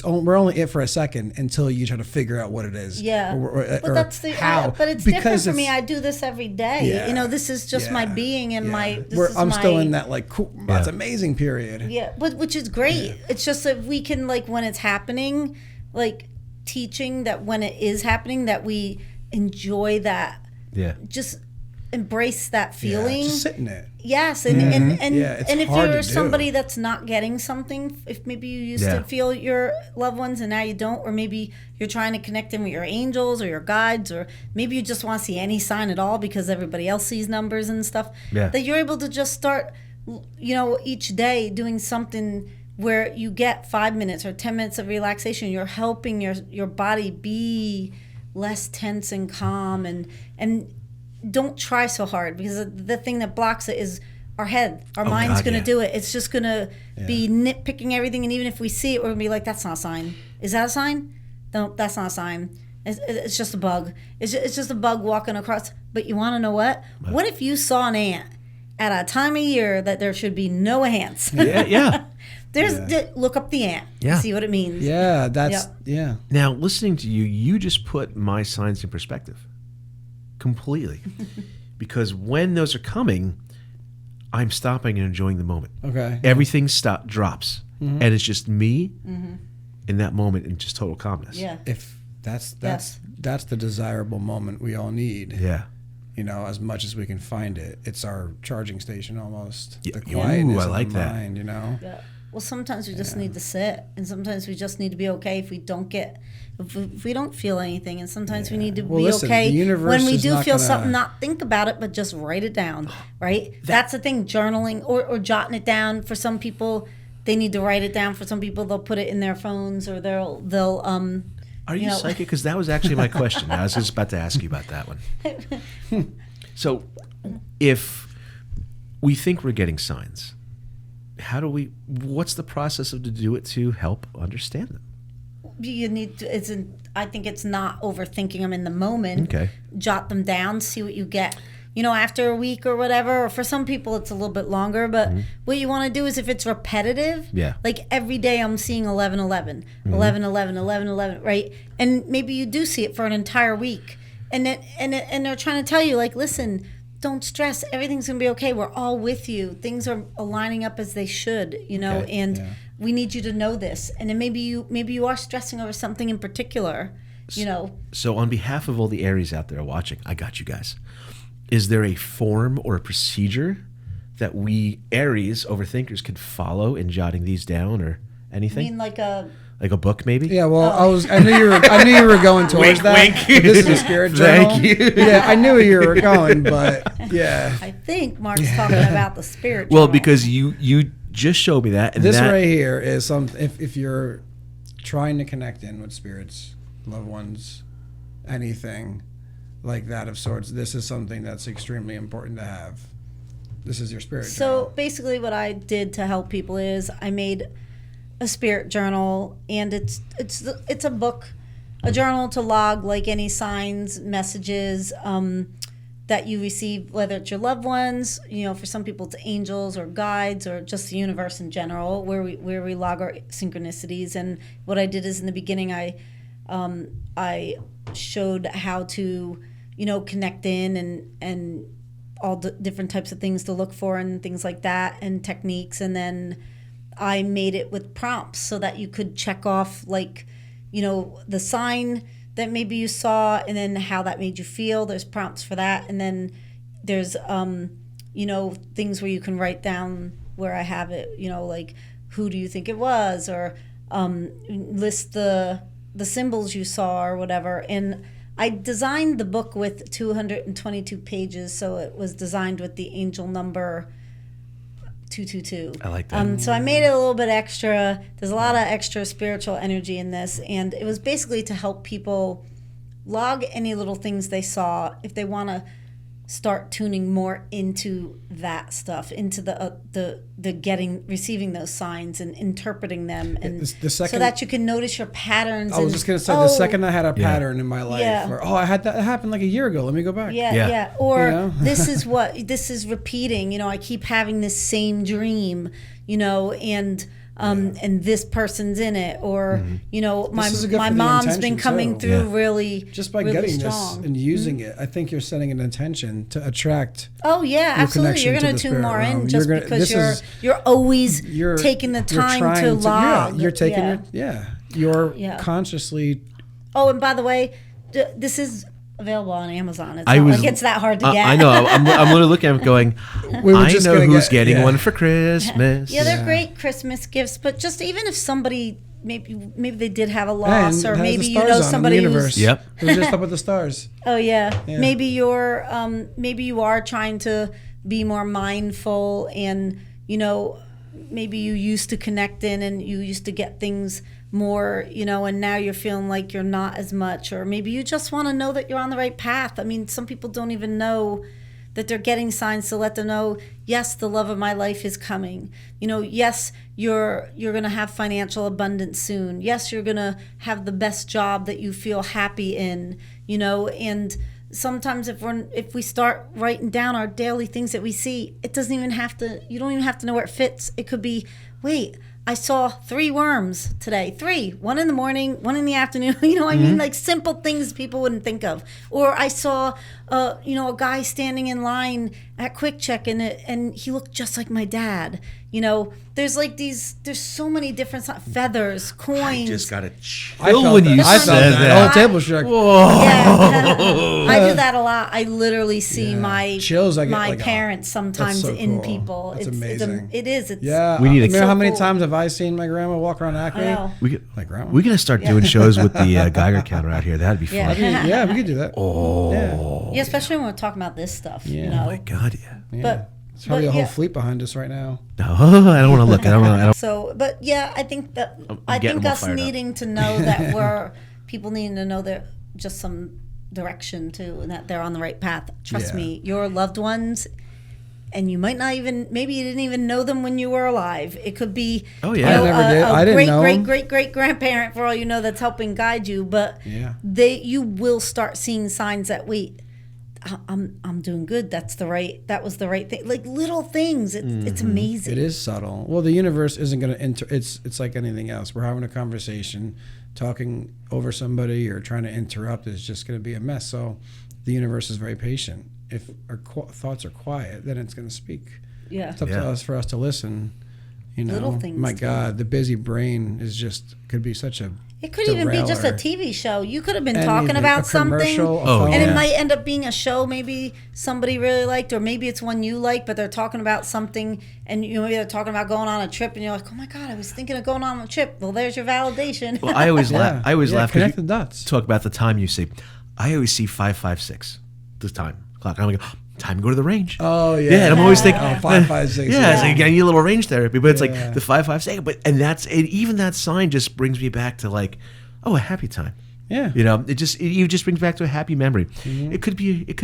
we're only it for a second until you try to figure out what it is. Yeah, Or that's the how. but it's different for me. I do this every day. Yeah. This is just my being and my. I'm still in that like cool. That's amazing period. Yeah, but which is great. Yeah. It's just that we can like when it's happening, like teaching that when it is happening that we enjoy that. Yeah. Just embrace that feeling. Just sit in it. Yes, and if hard you're to do. somebody that's not getting something, if maybe you used to feel your loved ones and now you don't, or maybe you're trying to connect in with your angels or your guides, or maybe you just want to see any sign at all because everybody else sees numbers and stuff, that you're able to just start, each day doing something where you get 5 minutes or 10 minutes of relaxation. You're helping your body be less tense and calm, and don't try so hard, because the thing that blocks it is our head. Our mind's going to do it. It's just going to be nitpicking everything, and even if we see it, we're going to be like, that's not a sign. Is that a sign? No, that's not a sign. It's just a bug. It's just a bug walking across. But you want to know what? What if you saw an ant at a time of year that there should be no ants? Yeah. Look up the ant. Yeah. See what it means. Yeah, yeah. Now, listening to you, you just put my signs in perspective completely. Because when those are coming, I'm stopping and enjoying the moment. Okay. Everything drops. And it's just me in that moment in just total calmness. Yeah. If that's the desirable moment we all need. Yeah. As much as we can find it. It's our charging station almost. Yeah. The quietness I like of the that. mind, Yeah. Well, sometimes we just need to sit, and sometimes we just need to be okay if we don't feel anything, and sometimes we need to be okay when we do feel something. Not think about it, but just write it down. Right? That's the thing. Journaling or jotting it down. For some people, they need to write it down. For some people, they'll put it in their phones, or they'll. Are you psychic? Because that was actually my question. I was just about to ask you about that one. So, if we think we're getting signs, what's the process to do it to help understand them? You need to, I think it's not overthinking them in the moment. Okay. Jot them down, see what you get. After a week or whatever, or for some people it's a little bit longer, but what you want to do is if it's repetitive, like every day I'm seeing 11, 11, 11, 11, 11, 11, right? And maybe you do see it for an entire week. And they're trying to tell you, like, listen, don't stress. Everything's going to be okay. We're all with you. Things are lining up as they should, and we need you to know this. And then maybe you are stressing over something in particular, So on behalf of all the Aries out there watching, I got you guys. Is there a form or a procedure that we Aries overthinkers could follow in jotting these down or anything? I mean, like a book, maybe? Yeah, well, I knew you were going towards that. Wink. This is a spirit journal. Thank you. Yeah, I knew where you were going, but yeah. I think Mark's talking about the spirit. Well, journal. because you just showed me that. And this that, right here is if you're trying to connect in with spirits, loved ones, anything like that of sorts, this is something that's extremely important to have. This is your spirit journal. So basically what I did to help people is I made a spirit journal, and it's a book, a journal to log like any signs, messages that you receive, whether it's your loved ones, for some people it's angels or guides or just the universe in general, where we log our synchronicities. And what I did is in the beginning I showed how to connect in and all the different types of things to look for and things like that, and techniques. And then I made it with prompts so that you could check off the sign that maybe you saw and then how that made you feel. There's prompts for that. And then there's things where you can write down where I have it, like who do you think it was, or list the symbols you saw or whatever. And I designed the book with 222 pages, so it was designed with the angel number 222. I like that. So I made it a little bit extra. There's a lot of extra spiritual energy in this, and it was basically to help people log any little things they saw if they want to start tuning more into that stuff, into the receiving those signs and interpreting them, and so that you can notice your patterns. I was just gonna say, the second I had a pattern in my life, where I had that happen like a year ago. Let me go back. Or this is repeating. I keep having this same dream. And this person's in it, or my mom's been coming through really just by really getting strong. this and using it. I think you're setting an intention to attract. Oh yeah, absolutely. You're going to tune more in just because you're always taking the time to log. You're taking you're consciously. Oh, and by the way, this is available on Amazon. It's not like it's that hard to get. I know. I'm literally looking at it going, I know who's getting one for Christmas. Yeah, they're great Christmas gifts, but just even if somebody, maybe they did have a loss, or maybe somebody who's who's just up with the stars. Oh yeah. Maybe maybe you are trying to be more mindful, and maybe you used to connect in and you used to get things more, and now you're feeling like you're not as much, or maybe you just want to know that you're on the right path. I mean, some people don't even know that they're getting signs to let them know, yes, the love of my life is coming. Yes, you're going to have financial abundance soon. Yes, you're going to have the best job that you feel happy in, and sometimes if we start writing down our daily things that we see, you don't even have to know where it fits. It could be, wait, I saw 3 worms today. 3. 1 in the morning, 1 in the afternoon. I mean, like simple things people wouldn't think of. Or I saw, a guy standing in line at Quick Check, and he looked just like my dad. There's there's so many different feathers, coins. I just got a chill when you said that. The whole table shook. Whoa. Yeah, I do that a lot. I literally see my chills. My parents sometimes in cool. people. That's amazing. It is. We need how many times have I seen my grandma walk around Acme? I know. My grandma. We're gonna start doing shows with the Geiger counter out here. That'd be fun. Yeah, we could do that. Yeah, especially when we're talking about this stuff. Oh my God, But it's probably a whole fleet behind us right now. No, I don't want to look. I don't. So, but yeah, I think that us needing to know that people needing to know that just some direction too, and that they're on the right path. Trust me, your loved ones. And you might not even, maybe you didn't even know them when you were alive. It could be I never did. I didn't know. great grandparent, for all you know, that's helping guide you. But you will start seeing signs that, wait, I'm doing good. That was the right thing. Like little things. It's amazing. It is subtle. Well, the universe isn't going to it's like anything else. We're having a conversation, talking over somebody or trying to interrupt is just going to be a mess. So the universe is very patient. If our thoughts are quiet, then it's going to speak. Yeah. It's up to us for us to listen. Little things. My God, the busy brain could be such a. It could even be just a TV show. You could have been talking about something, and it might end up being a show maybe somebody really liked, or maybe it's one you like, but they're talking about something, and maybe they're talking about going on a trip, and you're like, oh my God, I was thinking of going on a trip. Well, there's your validation. Well, I always laugh. I always laugh. Connect the dots. Talk about the time you see. I always see 5:56. The time clock. I'm like, time to go to the range. Oh yeah. Yeah, and I'm always thinking 5:56. Yeah, it's like I need a little range therapy, but it's like the 5:56. And that's it. Even that sign just brings me back to like, a happy time. Yeah. It just brings back to a happy memory. Mm-hmm. It could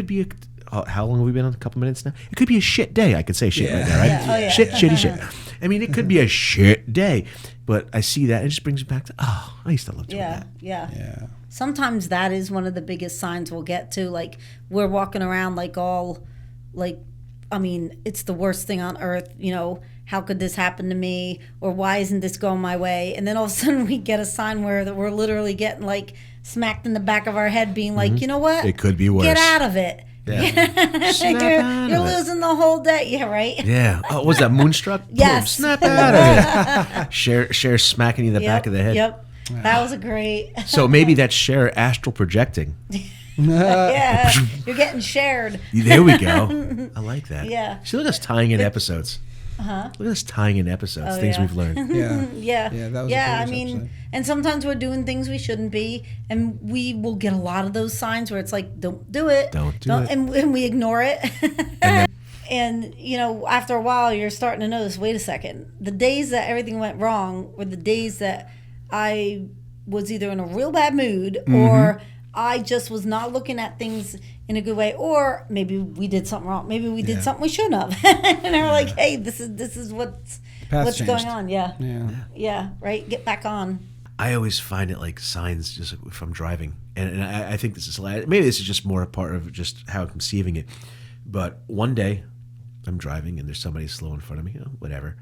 be how long have we been on? A couple minutes now. It could be a shit day. I could say shit right now, right? Yeah. Shitty shit. I mean, it could be a shit day, but I see that and it just brings me back to I used to love doing that. Yeah. Sometimes that is one of the biggest signs we'll get to. Like we're walking around it's the worst thing on earth. How could this happen to me? Or why isn't this going my way? And then all of a sudden we get a sign where we're literally getting like smacked in the back of our head, being like, you know what? It could be worse. Get out of it. Yeah. You're losing the whole day. Yeah, right? Yeah. Oh, was that Moonstruck? Yes. Boom, snap out of it. Cher smacking you in the back of the head. Yep. That was a great. So maybe that's Cher astral projecting. Yeah. You're getting shared. There we go. I like that. Yeah. See, look at us tying in episodes. Look at us tying in episodes, things we've learned. Yeah. That was episode. And sometimes we're doing things we shouldn't be, and we will get a lot of those signs where it's like, don't do it. Don't do it. And we ignore it. And, after a while, you're starting to notice, wait a second, the days that everything went wrong were the days that I was either in a real bad mood or I just was not looking at things in a good way, or maybe we did something wrong. Maybe we did something we shouldn't have. And they were like, hey, this is what's going on. Yeah, right? Get back on. I always find it like signs just if I'm driving. And I think this is, maybe this is just more a part of just how I'm conceiving it. But one day I'm driving and there's somebody slow in front of me, whatever.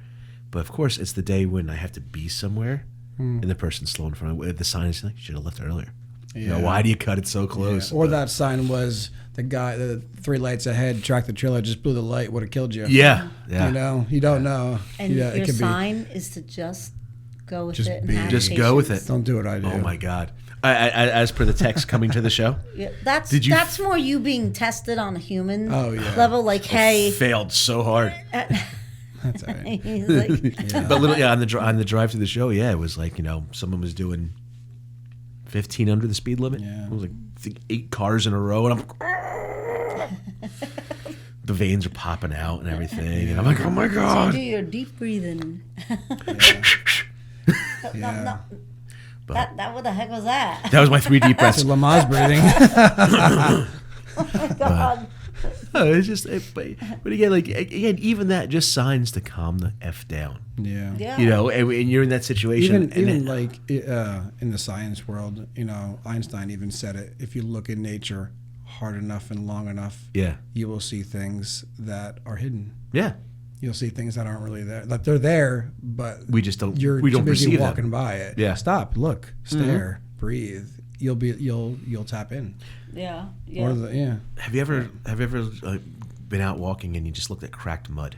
But of course, it's the day when I have to be somewhere and the person's slow in front of me. The sign is like, you should have left earlier. Yeah. Why do you cut it so close? Yeah. Or that sign was the guy, the 3 lights ahead, tractor trailer just blew the light, would have killed you. Yeah. You don't know. And your sign is to just go with it. And just go with it. Don't do what I do. Oh my God. As per the text coming to the show. Yeah, that's more you being tested on a human level. Like, hey, failed so hard. That's all right. He's like, But literally on the drive to the show, it was like someone was doing 15 under the speed limit. Yeah. It was like 8 cars in a row, and the veins are popping out and everything, and I'm like, oh my God. So do your deep breathing. No. That what the heck was that? That was my 3 deep breaths. It's Lamaze breathing. Oh my God. No, it's just, but again, even that just signs to calm the F down. Yeah. And you're in that situation. Even like in the science world, Einstein even said it. If you look in nature hard enough and long enough, you will see things that are hidden. Yeah. You'll see things that aren't really there. Like they're there, but we just don't. You're we don't too busy perceive walking them. by it. Yeah. Stop. Look. Stare. Breathe. You'll tap in. Yeah. Have you ever been out walking and you just looked at cracked mud?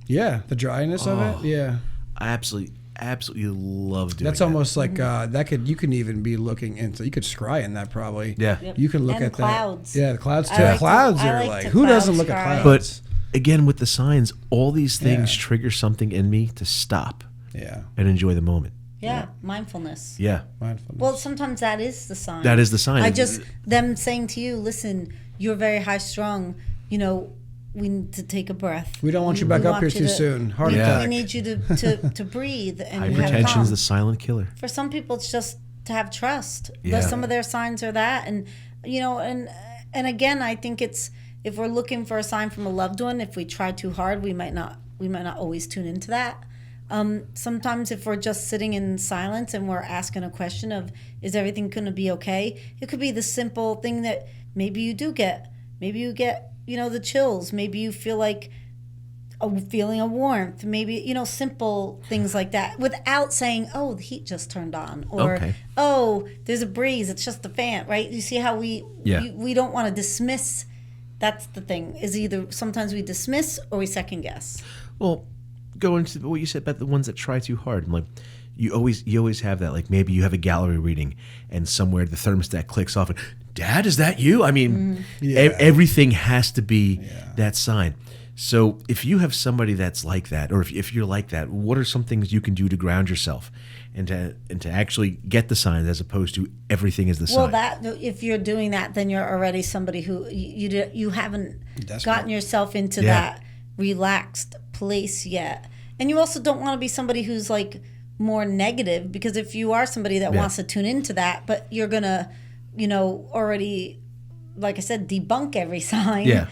Yeah. The dryness of it. Yeah. I absolutely love doing That's that. almost like you can even be looking into. You could scry in that probably. Yeah. Yep. You can look at clouds. that. Yeah, the clouds too. Clouds are like who doesn't look at clouds? But again, with the signs, all these things trigger something in me to stop. Yeah. And enjoy the moment. Yeah, mindfulness. Yeah. Mindfulness. Well, sometimes that is the sign. That is the sign. Them saying to you, listen, you're very high strung. We need to take a breath. We don't want you back up here too soon. Heart attack. We need you to breathe and hypertension is the silent killer. For some people, it's just to have trust. Yeah. Some of their signs are that, and and again, I think it's if we're looking for a sign from a loved one, if we try too hard, we might not always tune into that. Sometimes if we're just sitting in silence and we're asking a question of, is everything going to be okay? It could be the simple thing that maybe you get, the chills. Maybe you feel like a feeling of warmth. Maybe, simple things like that without saying, oh, the heat just turned on, or, oh, there's a breeze. It's just the fan, right? You see how we don't want to dismiss. That's the thing, is either sometimes we dismiss or we second guess. Well, go into what you said about the ones that try too hard. I'm like, you always have that. Like maybe you have a gallery reading and somewhere the thermostat clicks off and, Dad, is that you? I mean, everything has to be that sign. So if you have somebody that's like that, or if you're like that, what are some things you can do to ground yourself and to actually get the sign as opposed to everything is the sign? Well, if you're doing that, then you're already somebody who you haven't gotten yourself into that relaxed place yet. And you also don't want to be somebody who's like more negative, because if you are somebody that wants to tune into that, but you're gonna, already, like I said, debunk every sign. Yeah.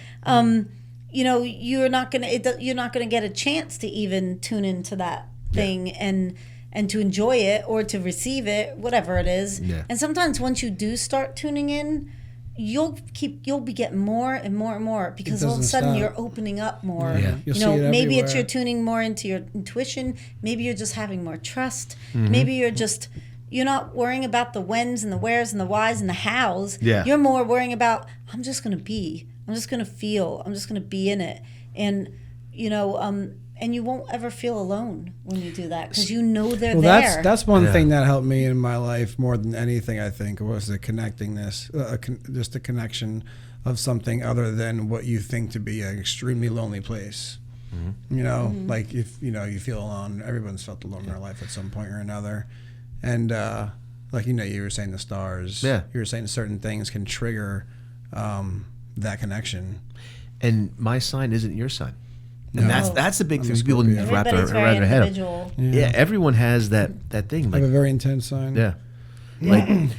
You're not gonna get a chance to even tune into that thing and to enjoy it or to receive it, whatever it is. Yeah. And sometimes once you do start tuning in, you'll be getting more and more and more, because all of a sudden you're opening up more. Yeah. Maybe it's you're tuning more into your intuition. Maybe you're just having more trust. Mm-hmm. Maybe you're not worrying about the whens and the wheres and the whys and the hows. Yeah. You're more worrying about, I'm just going to be. I'm just going to feel. I'm just going to be in it. And, and you won't ever feel alone when you do that, because they're there. That's one thing that helped me in my life more than anything, I think, was the connectingness, just the connection of something other than what you think to be an extremely lonely place. Mm-hmm. Like if, you feel alone, everyone's felt alone in their life at some point or another. And like, you were saying the stars, you were saying certain things can trigger that connection. and my sign isn't your sign. And No. that's the big I'm thing a people need to Scorpio. wrap Everybody's their very around their head. individual. Yeah, everyone has that thing. I Like, have a very intense sign. yeah.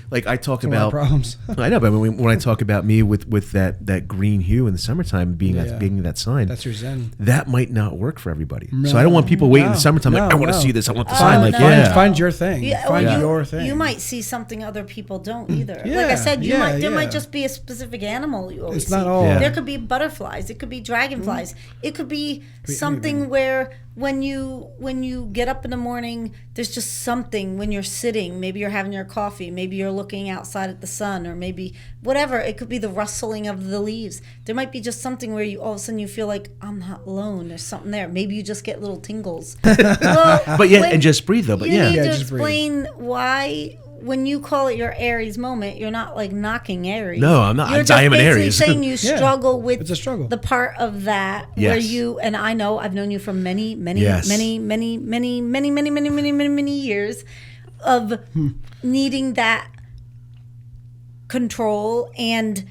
Like I talk It's one of my about problems. I know, but when I talk about me with that green hue in the summertime being Yeah. being that sign, That's your zen. that might not work for everybody. No. So I don't want people waiting in the No. summertime like, I want to No. see this, I want the sign. Oh, Like, no. yeah. Find your thing. Yeah, Find or your thing. You might see something other people don't either. Yeah, Like I said, there yeah. might just be a specific animal you always It's not see. all. Yeah. There could be butterflies. It could be dragonflies. It could be something anything. where when you get up in the morning, there's just something when you're sitting. Maybe you're having your coffee. Maybe you're looking outside at the sun, or maybe whatever. It could be the rustling of the leaves. There might be just something where you all of a sudden you feel like I'm not alone. There's something there. Maybe you just get little tingles. Well, But yeah, and just breathe though. But you yeah. need to just breathe. explain why when you call it your Aries moment, you're not like knocking Aries. No, I'm not. You're I just am an basically Aries. saying you Yeah, struggle with it's a struggle. the part of that where Yes. you and I know I've known you for many Yes. years of needing that control, and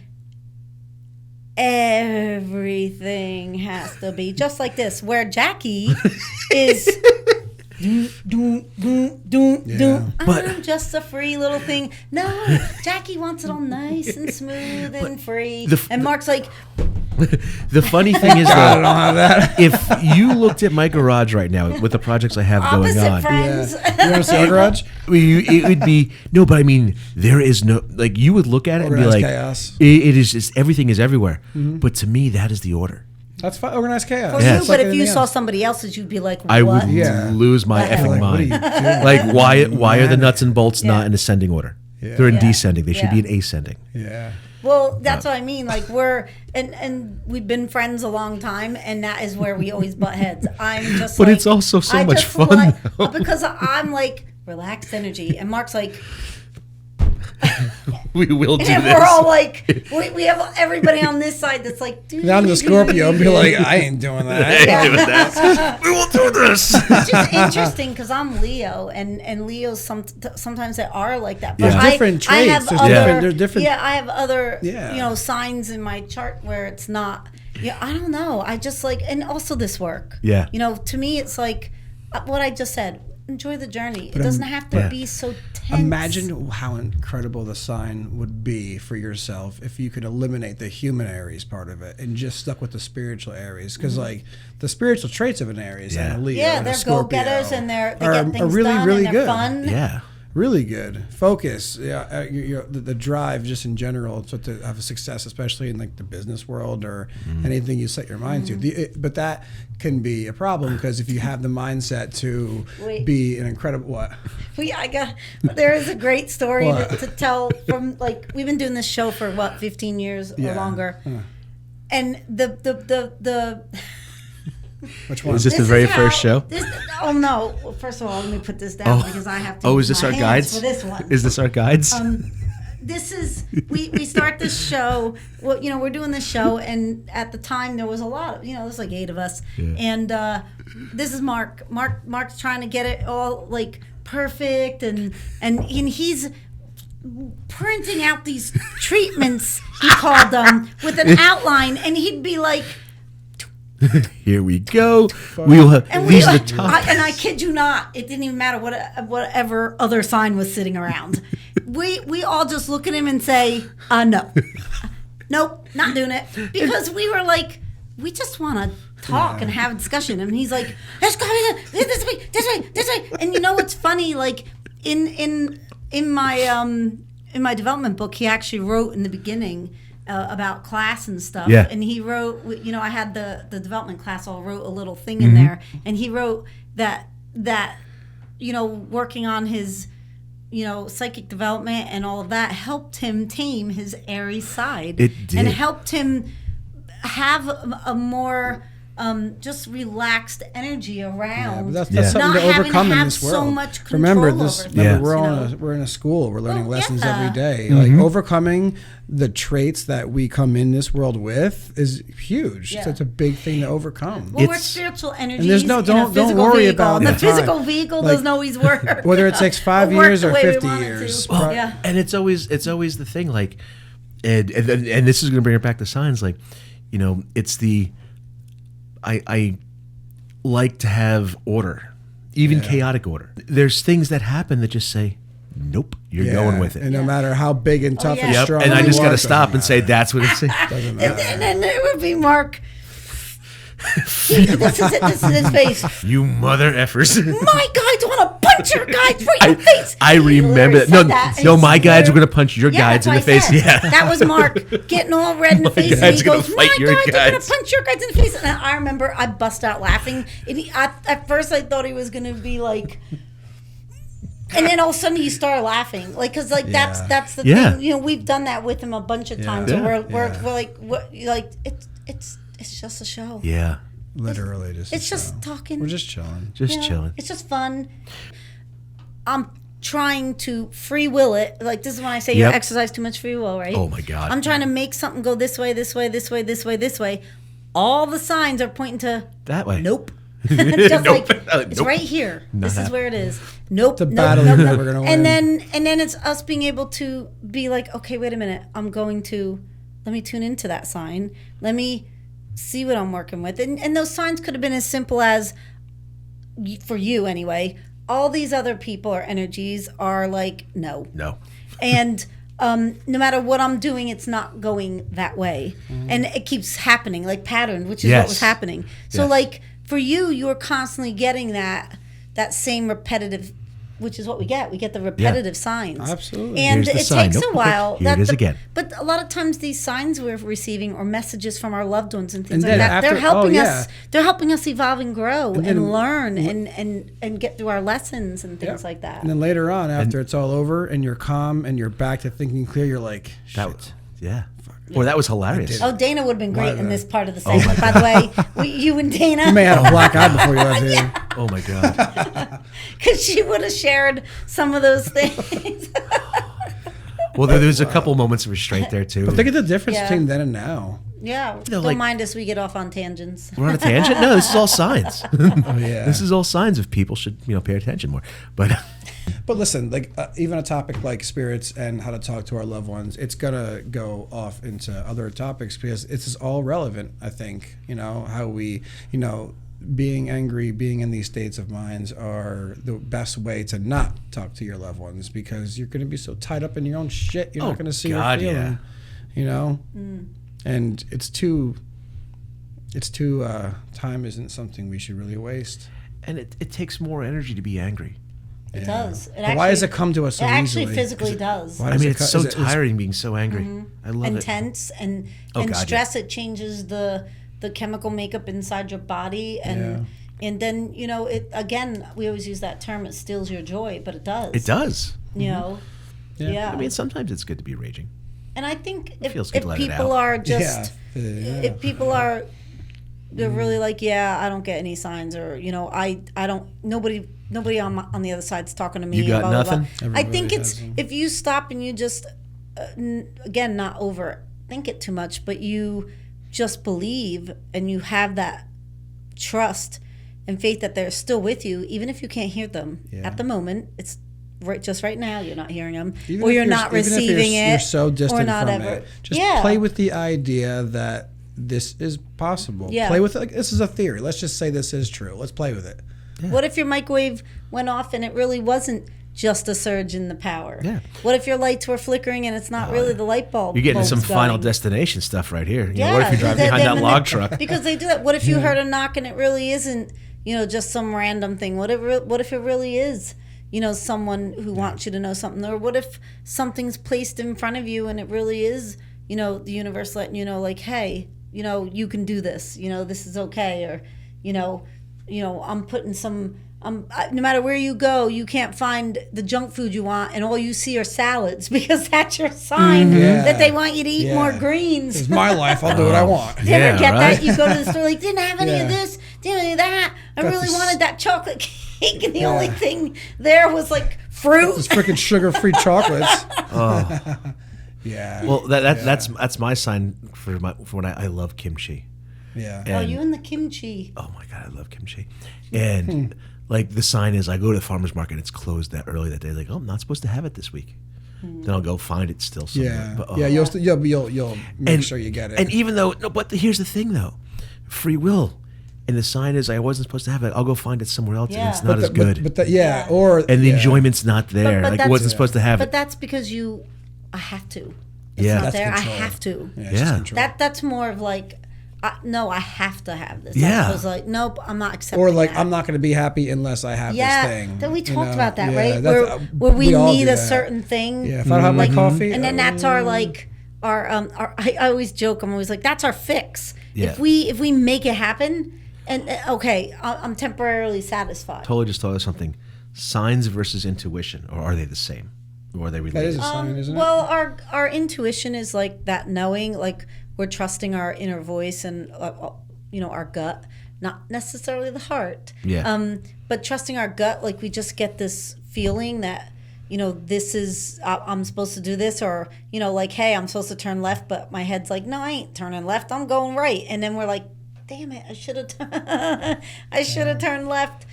everything has to be just like this, where Jackie is But- I'm just a free little thing. No, Jackie wants it all nice and smooth and free. And Mark's like, The funny thing is I don't though, have that. if you looked at my garage right now with the projects I have going opposite on, friends. You want to see our garage? it would be no. But I mean, there is no like you would look at it and be Organized like, chaos. it is just everything is everywhere. But to me, that is the order. That's fine. Organized chaos. For Yeah. you, It's but like if you anything saw else. somebody else's, you'd be like, what? I would Yeah. lose my What the hell? effing Like, what are mind. you doing? Like why are the nuts and bolts Yeah. not in ascending order? Yeah. They're in Yeah. descending. They should be Yeah. in ascending. Yeah. Well, that's what I mean. Like we're and we've been friends a long time, and that is where we always butt heads. I'm just, But like, it's also so I much just fun, like- though. because I'm like relaxed energy, and Mark's like, We will do and this. we're all like, we have everybody on this side that's like, dude. Now I'm the Scorpio and be like, I ain't doing that. Yeah. Do that. We will do this. It's just interesting because I'm Leo, and Leos sometimes they are like that. But Yeah. There's different I traits. have There's other, different- there's different- Yeah, I have other, Yeah. signs in my chart where it's not. Yeah, I don't know. I just like, and also this work. Yeah. To me, it's like what I just said. Enjoy the journey. It doesn't have to be so tense. Imagine how incredible the sign would be for yourself if you could eliminate the human Aries part of it and just stuck with the spiritual Aries. Because like the spiritual traits of an Aries and a Leo Yeah, and a they're Scorpio go-getters and they are get things really, done really and they're good. fun. Yeah. Really good. Focus. Yeah, the drive just in general to have a success, especially in like the business world or anything you set your mind to. But that can be a problem because if you have the mindset to Wait. be an incredible what? There is a great story What? to tell from like we've been doing this show for 15 years or Yeah. longer, and the Which one? Is this the is very how- first show? Oh no! Well, first of all, let me put this down because I have to. Oh, use is this my our hands guides? for this one? Is this our guides? This is we start this show. Well, we're doing this show, and at the time there was a lot of there's like 8 of us, and this is Mark. Mark's trying to get it all like perfect, and he's printing out these treatments, he called them, with an outline, and he'd be like. Here we go. We'll have And these are the top. I kid you not, it didn't even matter whatever other sign was sitting around. We all just look at him and say, no. Nope, not doing it. Because we were like, we just want to talk and have a discussion. And he's like, let's go this way. And what's funny? Like in my development book, he actually wrote in the beginning about class and stuff. Yeah. And he wrote, I had the development class all wrote a little thing in there, and he wrote that working on his psychic development and all of that helped him tame his Aries side. It did. And helped him have a more just relaxed energy around. But that's Yeah. something not to having overcome to in have this world. so much control remember over this. things, Yeah. We're in a school. We're learning lessons every day. Mm-hmm. Like overcoming the traits that we come in this world with is huge. Yeah. So it's a big thing to overcome. Well, we're It's- spiritual And energies there's no in a don't physical worry vehicle. about And the the time. physical vehicle Like, doesn't always work. Whether it takes 5 Or work years the or way we 50 want it years. to. Well, Yeah. and it's always the thing, like, and this is going to bring it back to signs, like, it's the I like to have order, even chaotic order. There's things that happen that just say, nope, you're going with it. And no matter how big and tough and Yep. strong, And I just got to doesn't stop and matter. say, that's what it's saying. Doesn't matter. And then it would be Mark. This is it. This is his face. You mother effers. My guides want to punch your guides right in the face. I He remember literally that. No, said that. no, He my guides swore- were going to punch your guides in the that's what I face. said. Yeah. That was Mark getting all red in the face, and guides he gonna goes, fight "My your guides are going guides." to punch your guides in the face." And I remember I bust out laughing. And at first, I thought he was going to be like. And then all of a sudden he started laughing, like, cause like that's the thing. We've done that with him a bunch of times. Yeah. Where we're like, what, like it's just a show. Yeah. Literally just. It's just talking. We're just chilling. Just chilling. It's just fun. I'm trying to free will it. Like, this is when I say you exercise too much free will, right? Oh my God. I'm trying to make something go this way, this way, this way, this way, this way. All the signs are pointing to That way. nope. Just Nope. like it's Nope. right here. Not This is happening. where it is. Nope. a nope, battle nope, you're nope. never gonna And win. then it's us being able to be like, okay, wait a minute. I'm going to let me tune into that sign. Let me see what I'm working with. And those signs could have been as simple as, for you anyway, all these other people or energies are like, no. And no matter what I'm doing, it's not going that way. And it keeps happening, like pattern, which is what was happening. So like for you were constantly getting that same repetitive, which is what we get. We get the repetitive signs. Absolutely. And Here's the it sign. takes Nope. a while. Here it is again. But a lot of times these signs we're receiving or messages from our loved ones and things And like then that, they're after- helping oh, us. They're helping us evolve and grow and, then- learn and get through our lessons and things like that. And then later on, after it's all over and you're calm and you're back to thinking clear, you're like, shit. Well, that was hilarious. Oh, Dana would have been great in the- this part of the segment, by the way. You and Dana. You may have a black eye before you left here. Oh my God. Because she would have shared some of those things. Well, there's a couple moments of restraint there too. But think of the difference Yeah. between then and now. Yeah. Don't like- mind us. We get off on tangents. We're on a tangent. No, this is all signs. Oh, yeah. This is all signs of people should pay attention more. But listen, like even a topic like spirits and how to talk to our loved ones, it's gonna go off into other topics because it's all relevant. I think how we being angry, being in these states of minds are the best way to not talk to your loved ones because you're gonna be so tied up in your own shit. You're not gonna see God, or feel them. And it's too. Time isn't something we should really waste. and it takes more energy to be angry. It does. But why does it come to us so It actually easily? physically does. Why I does mean, it it's co- so is it- tiring being so angry. I love and it. tense and God, stress. It changes the chemical makeup inside your body and then it again. We always use that term. It steals your joy, but it does. It does. Yeah. I mean, sometimes it's good to be raging. And I think if feels good to let it people out. are just Yeah. if people are they're really like, yeah, I don't get any signs, or I don't, nobody on the other side's talking to me. You got blah, blah, blah. nothing? I think Everybody it's has them. if you stop and you just again, not overthink it too much, but you just believe and you have that trust and faith that they're still with you, even if you can't hear them at the moment. It's just right now you're not hearing them, Even or if you're not even if receiving it. You're so distant or not from ever. it. Just Yeah. play with the idea that this is possible. Yeah. Play with it. Like, this is a theory. Let's just say this is true. Let's play with it. What if your microwave went off and it really wasn't just a surge in the power? Yeah. What if your lights were flickering and it's not really the light bulb? You're getting some bulbs Final going? Destination stuff right here. Yeah. What if you drive behind that log truck? Because they do that. What if you heard a knock and it really isn't, just some random thing? What if it really is, someone who wants you to know something? Or what if something's placed in front of you and it really is, the universe letting you know, like, hey, you can do this. This is okay. Or, I'm putting some. No matter where you go, you can't find the junk food you want, and all you see are salads because that's your sign that they want you to eat more greens. It's my life. I'll do what I want. You ever get right? that? You go to the store, like, didn't have any of this, didn't have any of that. I Got really this- wanted that chocolate cake, and the only thing there was like fruit. This freaking sugar-free chocolates. Yeah. Well, that's my sign for when I love kimchi. Yeah. Oh, you and the kimchi. Oh my God, I love kimchi. And like the sign is, I go to the farmer's market, it's closed that early that day. Like, oh, I'm not supposed to have it this week. then I'll go find it still somewhere. Yeah, But, yeah. You'll make sure you get it. And even though, no, but here's the thing though, free will, and the sign is I wasn't supposed to have it. I'll go find it somewhere else, and it's not as good. And the enjoyment's not there. But like I wasn't supposed to have But it. that's because I have to. It's Yeah. not That's there. control. I have to. Yeah, it's just control. That's more of like, no, I have to have this. Yeah. I was like, nope, I'm not accepting. Or like, that. I'm not going to be happy unless I have this thing. Then we you talked know? about that, Yeah, right? that's- Where we all need do a that. certain thing. Yeah, if I don't have my coffee, And then that's our like our I always joke. I'm always like, that's our fix. Yeah. If we make it happen, and okay, I'm temporarily satisfied. Totally just thought of something. Signs versus intuition, or are they the same? Or are they related? That is a sign, isn't it? Well, our intuition is like that knowing, like we're trusting our inner voice and our gut, not necessarily the heart. Yeah. But trusting our gut, like we just get this feeling that this is I'm supposed to do this, or like, hey, I'm supposed to turn left, but my head's like, no, I ain't turning left, I'm going right, and then we're like, damn it, I should have turned left.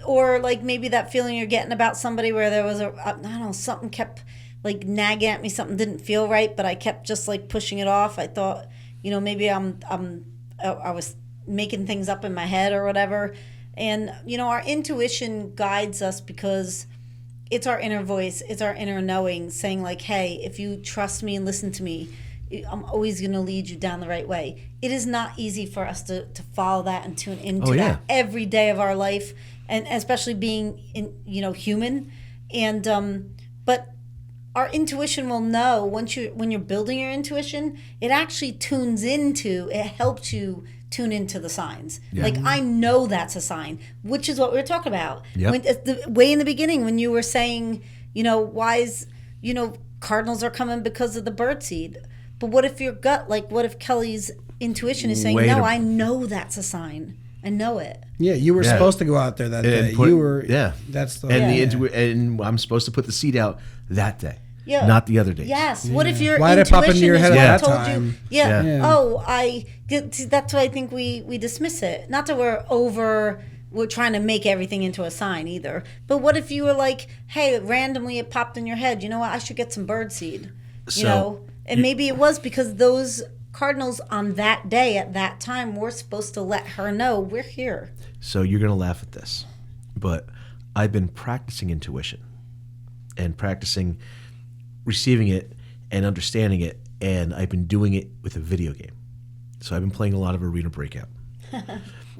Or like maybe that feeling you're getting about somebody where there was I don't know, something kept like nagging at me, something didn't feel right, but I kept just like pushing it off. I thought, maybe I was making things up in my head or whatever. And our intuition guides us because it's our inner voice, it's our inner knowing saying like, hey, if you trust me and listen to me, I'm always going to lead you down the right way. It is not easy for us to follow that and tune into that every day of our life, and especially being human. And but our intuition will know when you're building your intuition, it actually it helps you tune into the signs. Yeah. Like I know that's a sign, which is what we were talking about. Yep. Way in the beginning when you were saying, why is cardinals are coming because of the birdseed. But what if your gut, like what if Kelly's intuition is saying, no, I know that's a sign. I know it. Yeah, you were supposed to go out there that day. That's the and I'm supposed to put the seed out that day. Yeah. Not the other days. Yes. What if your Why did it pop into your intuition head is what at that told time? you? Yeah. Yeah. Oh, that's why I think we dismiss it. Not that we're trying to make everything into a sign either. But what if you were like, hey, randomly it popped in your head, you know what, I should get some birdseed. And maybe it was because those cardinals on that day at that time were supposed to let her know we're here. So you're going to laugh at this, but I've been practicing intuition and practicing receiving it and understanding it, and I've been doing it with a video game. So I've been playing a lot of Arena Breakout.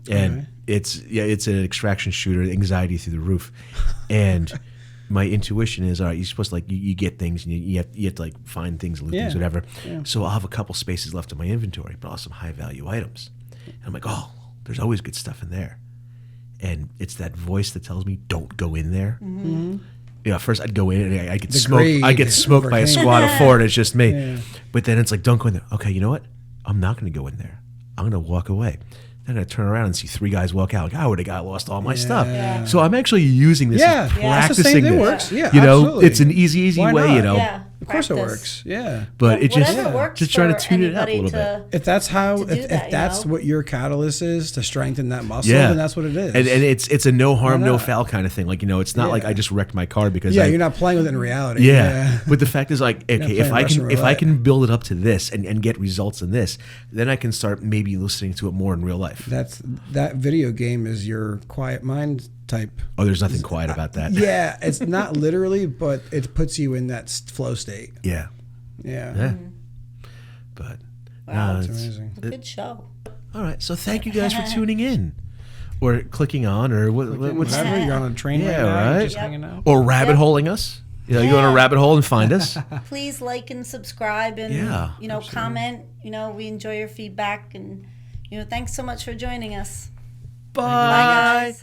And it's an extraction shooter, anxiety through the roof. And my intuition is, all right, you're supposed to you get things and you have to like find things, loot things, whatever. Yeah. So I'll have a couple spaces left in my inventory, but I'll have some high value items. And I'm like, oh, there's always good stuff in there. And it's that voice that tells me, don't go in there. Mm-hmm. First I'd go in and I get smoked. I get smoked by a squad of 4 and it's just me. Yeah. But then it's like, don't go in there. Okay, you know what? I'm not going to go in there. I'm going to walk away. Then I turn around and see 3 guys walk out. Like, I would have got lost all my stuff. Yeah. So I'm actually using this and practicing this. It works. Yeah, absolutely. It's an easy way, Yeah. Of course it works. Yeah. But it just works just trying to tune it up a little bit. If that's that's what your catalyst is to strengthen that muscle, then that's what it is. And it's a no harm, no foul kind of thing. Like, it's not like I just wrecked my car because you're not playing with it in reality. Yeah. But the fact is like, okay, if I can build it up to this and get results in this, then I can start maybe listening to it more in real life. That video game is your quiet mind type. Oh, there's nothing quiet about that. Yeah, it's not literally, but it puts you in that flow state. Yeah. Yeah. Mm-hmm. But it's amazing. It's a good show. All right, so thank you guys for tuning in, or clicking on, or what's whatever. You're on a train right now, just hanging out, or rabbit holing us. You go on a rabbit hole and find us. Please like and subscribe and comment. We enjoy your feedback and thanks so much for joining us. Bye. Bye guys.